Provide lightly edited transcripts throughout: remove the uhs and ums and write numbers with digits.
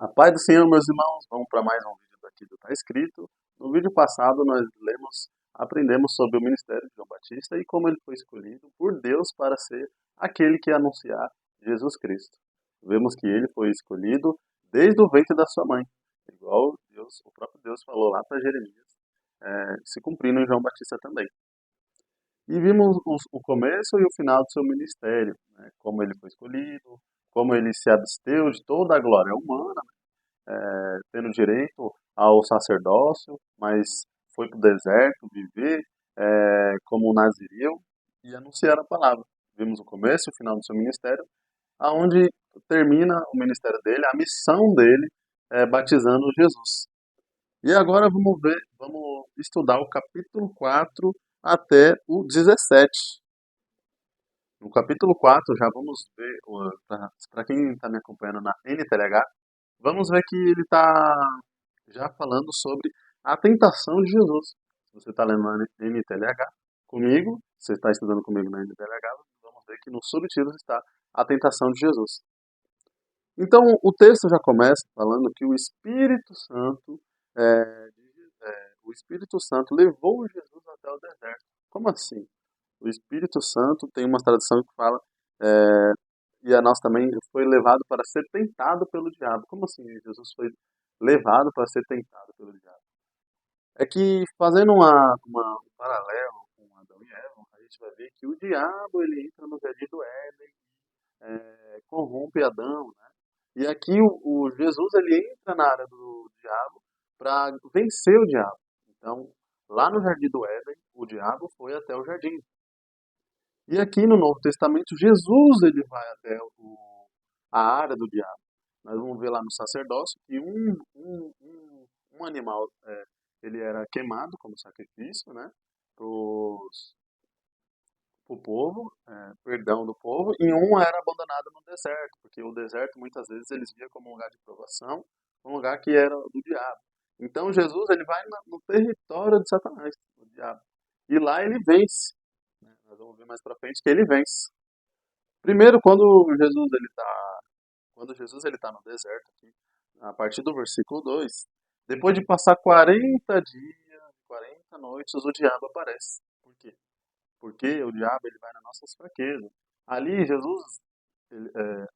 A paz do Senhor, meus irmãos, vamos para mais um vídeo daqui do Tá Escrito. No vídeo passado nós aprendemos sobre o ministério de João Batista e como ele foi escolhido por Deus para ser aquele que ia anunciar Jesus Cristo. Vemos que ele foi escolhido desde o ventre da sua mãe, igual Deus, o próprio Deus falou lá para Jeremias, se cumprindo em João Batista também. E vimos o começo e o final do seu ministério, né? Como ele foi escolhido, como ele se absteu de toda a glória humana, tendo direito ao sacerdócio, mas foi para o deserto viver como um nazireu e anunciar a palavra. Vimos o começo e o final do seu ministério, aonde termina o ministério dele, a missão dele, batizando Jesus. E agora vamos estudar o capítulo 4 até o 17. No capítulo 4 já vamos ver, para quem está me acompanhando na NTLH, vamos ver que ele está já falando sobre a tentação de Jesus. Se você está lendo na NTLH comigo, você está estudando comigo na NTLH, vamos ver que no subtítulo está a tentação de Jesus. Então o texto já começa falando que o Espírito Santo levou Jesus até o deserto. Como assim? O Espírito Santo tem uma tradução que fala, é, e a nossa também, foi levado para ser tentado pelo diabo. Como assim Jesus foi levado para ser tentado pelo diabo? É que, fazendo um paralelo com Adão e Eva, a gente vai ver que o diabo ele entra no jardim do Éden, corrompe Adão, né? E aqui o Jesus ele entra na área do diabo para vencer o diabo. Então, lá no jardim do Éden, o diabo foi até o jardim. E aqui no Novo Testamento, Jesus ele vai até a área do diabo. Nós vamos ver lá no sacerdócio que um animal ele era queimado como sacrifício, né, para o povo, perdão do povo, e um era abandonado no deserto, porque o deserto muitas vezes eles viam como um lugar de provação, um lugar que era do diabo. Então Jesus ele vai no território de Satanás, do diabo, e lá ele vence. Né? Nós vamos ver mais para frente que ele vence. Primeiro, quando Jesus ele tá no deserto aqui, a partir do versículo 2, depois de passar 40 dias, 40 noites, o diabo aparece. Por quê? Porque o diabo ele vai nas nossas fraquezas. Ali Jesus,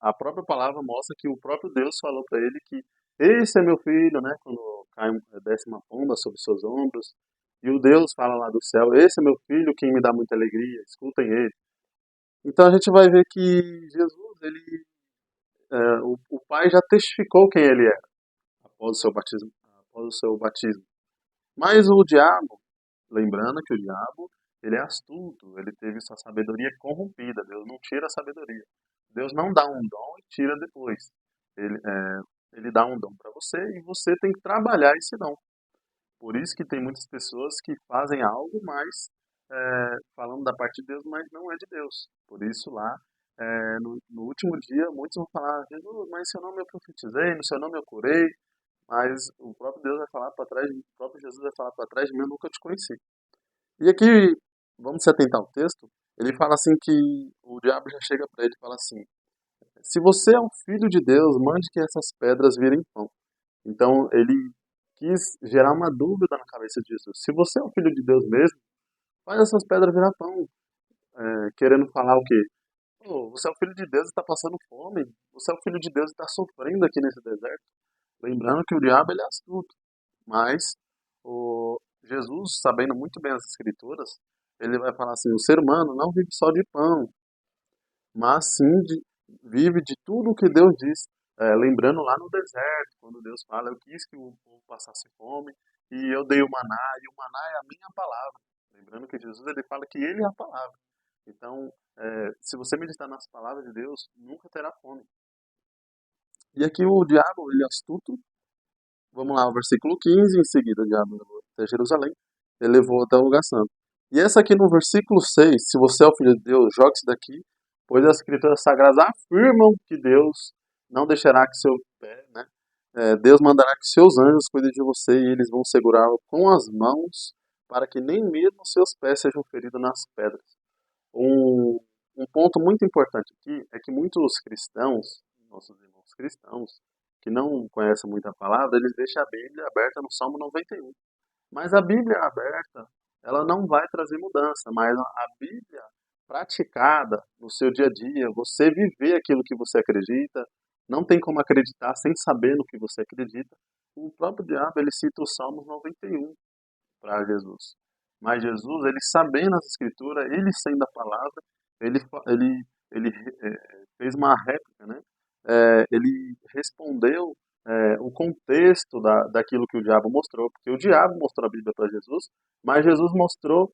a própria palavra mostra que o próprio Deus falou para ele que esse é meu filho, né? Quando desce uma pomba sobre seus ombros, e o Deus fala lá do céu, esse é meu filho, quem me dá muita alegria, escutem ele. Então a gente vai ver que Jesus, o Pai já testificou quem ele era após o seu batismo, após o seu batismo. Mas o diabo, lembrando que o diabo, ele é astuto, ele teve sua sabedoria corrompida. Deus não tira a sabedoria. Deus não dá um dom e tira depois. Ele dá um dom para você e você tem que trabalhar esse dom. Por isso que tem muitas pessoas que fazem algo, mas falando da parte de Deus, mas não é de Deus. Por isso lá, no último dia, muitos vão falar, Jesus, mas seu nome eu profetizei, no seu nome eu curei, mas o próprio Deus vai falar para trás, o próprio Jesus vai falar para trás de mim, eu nunca te conheci. E aqui, vamos se atentar ao texto, ele fala assim que o diabo já chega para ele e fala assim, se você é um filho de Deus, mande que essas pedras virem pão. Então ele quis gerar uma dúvida na cabeça de Jesus. Se você é um filho de Deus mesmo, faz essas pedras virar pão. Querendo falar o quê? Pô, você é o filho de Deus e está passando fome. Você é o filho de Deus e está sofrendo aqui nesse deserto. Lembrando que o diabo ele é astuto. Mas o Jesus, sabendo muito bem as escrituras, ele vai falar assim, o ser humano não vive só de pão, mas sim vive de tudo o que Deus diz. Lembrando lá no deserto, quando Deus fala, eu quis que o povo passasse fome, e eu dei o maná, e o maná é a minha palavra. Lembrando que Jesus ele fala que ele é a palavra. Então, se você meditar nas palavras de Deus, nunca terá fome. E aqui o diabo, ele é astuto. Vamos lá, o versículo 15, em seguida o diabo levou até Jerusalém, ele levou até o lugar santo. E essa aqui no versículo 6, se você é o filho de Deus, jogue-se daqui, pois as escrituras sagradas afirmam que Deus não deixará que seu pé, né? Deus mandará que seus anjos cuidem de você e eles vão segurá-lo com as mãos para que nem mesmo seus pés sejam feridos nas pedras. Um ponto muito importante aqui é que muitos cristãos, nossos irmãos cristãos, que não conhecem muito a palavra, eles deixam a Bíblia aberta no Salmo 91. Mas a Bíblia aberta, ela não vai trazer mudança, mas a Bíblia praticada no seu dia a dia, você viver aquilo que você acredita, não tem como acreditar sem saber no que você acredita. O próprio diabo, ele cita o Salmos 91 para Jesus. Mas Jesus, ele sabendo as escrituras, ele sendo a palavra, ele fez uma réplica, né? Ele respondeu o contexto daquilo que o diabo mostrou, porque o diabo mostrou a Bíblia para Jesus, mas Jesus mostrou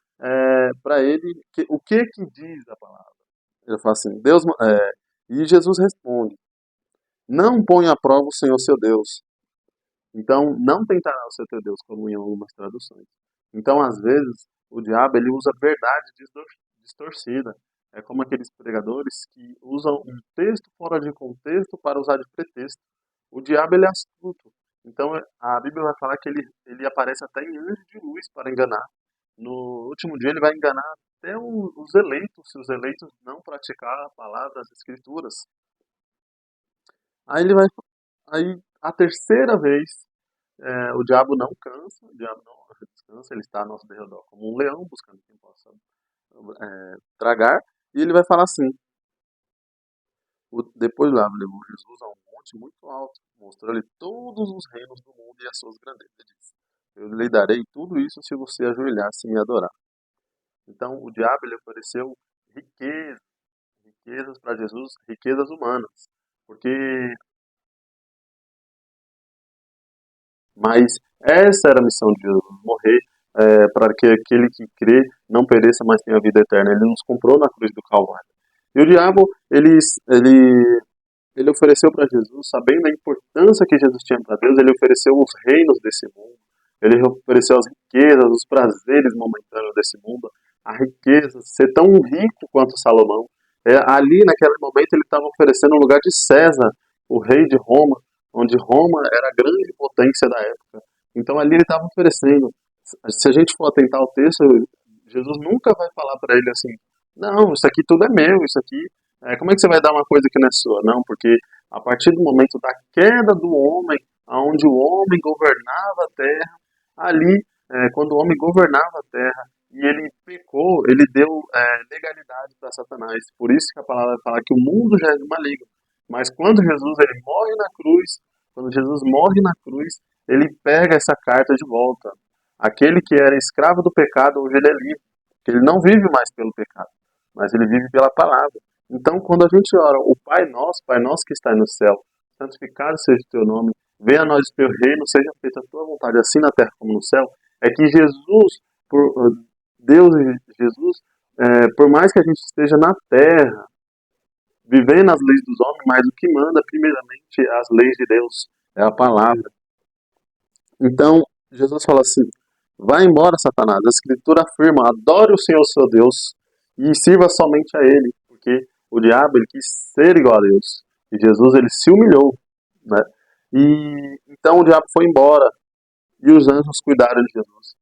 para ele o que diz a palavra. Ele fala assim, e Jesus responde, não põe à prova o Senhor seu Deus. Então, não tentará o ser teu Deus, como em algumas traduções. Então, às vezes, o diabo ele usa verdade distorcida. É como aqueles pregadores que usam um texto fora de contexto para usar de pretexto. O diabo ele é astuto. Então, a Bíblia vai falar que ele aparece até em anjo de luz para enganar. No último dia, ele vai enganar até os eleitos, se os eleitos não praticar a palavra, as escrituras. Aí ele vai, aí a terceira vez o diabo não cansa, o diabo não descansa, ele está ao nosso derredor como um leão buscando quem possa tragar, e ele vai falar assim, depois lá levou Jesus a um monte muito alto, mostrou-lhe todos os reinos do mundo e as suas grandezas. Ele disse, eu lhe darei tudo isso se você ajoelhar-se e me adorar. Então o diabo ele ofereceu riquezas para Jesus, riquezas humanas, porque mas essa era a missão de Jesus, morrer para que aquele que crê não pereça, mas tenha vida eterna. Ele nos comprou na cruz do Calvário. E o diabo, ele ofereceu para Jesus, sabendo a importância que Jesus tinha para Deus, ele ofereceu os reinos desse mundo, ele ofereceu as riquezas, os prazeres momentâneos desse mundo, a riqueza, ser tão rico quanto Salomão. Ali, naquele momento, ele estava oferecendo o lugar de César, o rei de Roma, onde Roma era a grande potência da época. Então ali ele estava oferecendo. Se a gente for atentar ao texto, Jesus nunca vai falar para ele assim, não, isso aqui tudo é meu, isso aqui como é que você vai dar uma coisa que não é sua? Não, porque a partir do momento da queda do homem, onde o homem governava a terra, ali, quando o homem governava a terra e ele pecou, ele deu legalidade para Satanás. Por isso que a palavra fala que o mundo já é maligno. Mas quando Jesus ele morre na cruz, quando Jesus morre na cruz, ele pega essa carta de volta. Aquele que era escravo do pecado, hoje ele é livre. Porque ele não vive mais pelo pecado, mas ele vive pela palavra. Então, quando a gente ora, o Pai nosso que está no céu, santificado seja o teu nome, venha a nós o teu reino, seja feita a tua vontade, assim na terra como no céu, é que Jesus, Deus e Jesus, por mais que a gente esteja na terra, vivendo as leis dos homens, mas o que manda primeiramente é as leis de Deus, é a palavra. Então, Jesus fala assim, vai embora, Satanás, a Escritura afirma, adore o Senhor seu Deus e sirva somente a Ele, porque o diabo ele quis ser igual a Deus, e Jesus ele se humilhou, né? E então o diabo foi embora, e os anjos cuidaram de Jesus.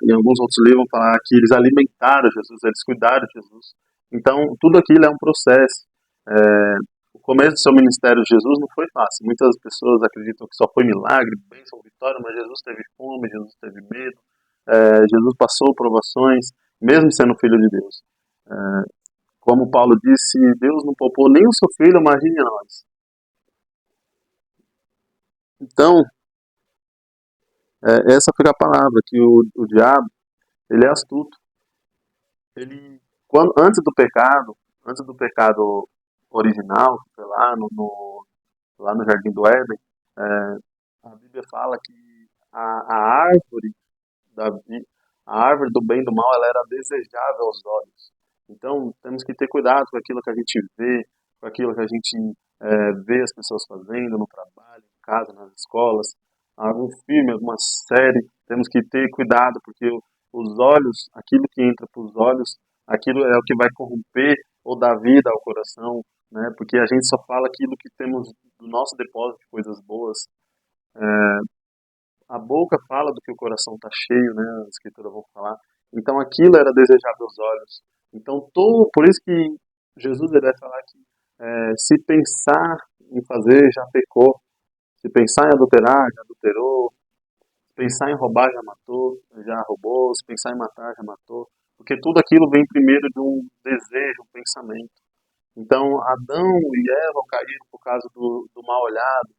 Em alguns outros livros vão falar que eles alimentaram Jesus, eles cuidaram de Jesus. Então, tudo aquilo é um processo. O começo do seu ministério de Jesus não foi fácil. Muitas pessoas acreditam que só foi milagre, bênção, vitória, mas Jesus teve fome, Jesus teve medo, Jesus passou provações, mesmo sendo filho de Deus. Como Paulo disse, Deus não poupou nem o seu filho, imagine nós. Então, essa foi a palavra, que o diabo, ele é astuto. Ele, antes do pecado original, que foi lá no Jardim do Éden, a Bíblia fala que a árvore da, a árvore do bem e do mal, ela era desejável aos olhos. Então, temos que ter cuidado com aquilo que a gente vê, com aquilo que a gente vê as pessoas fazendo no trabalho, em casa, nas escolas, algum filme, alguma série. Temos que ter cuidado, porque os olhos, aquilo que entra para os olhos, aquilo é o que vai corromper ou dar vida ao coração, né? Porque a gente só fala aquilo que temos do nosso depósito de coisas boas. A boca fala do que o coração está cheio, né? A escritura vão falar. Então aquilo era desejável aos olhos. Então por isso que Jesus ele vai falar que se pensar em fazer já pecou. Se pensar em adulterar, já adulterou. Se pensar em roubar, já matou, já roubou. Se pensar em matar, já matou. Porque tudo aquilo vem primeiro de um desejo, um pensamento. Então, Adão e Eva caíram por causa do mal olhado,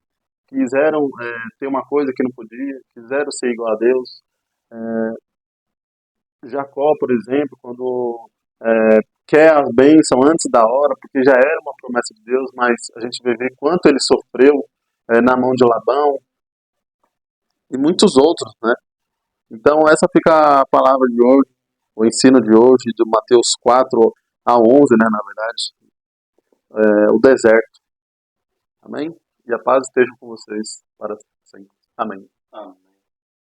quiseram ter uma coisa que não podia, quiseram ser igual a Deus. Jacó, por exemplo, quando quer a bênção antes da hora, porque já era uma promessa de Deus, mas a gente vai ver quanto ele sofreu na mão de Labão e muitos outros, né? Então, essa fica a palavra de hoje, o ensino de hoje, de Mateus 4 a 11, né, na verdade, o deserto. Amém? E a paz esteja com vocês para sempre. Amém. Amém.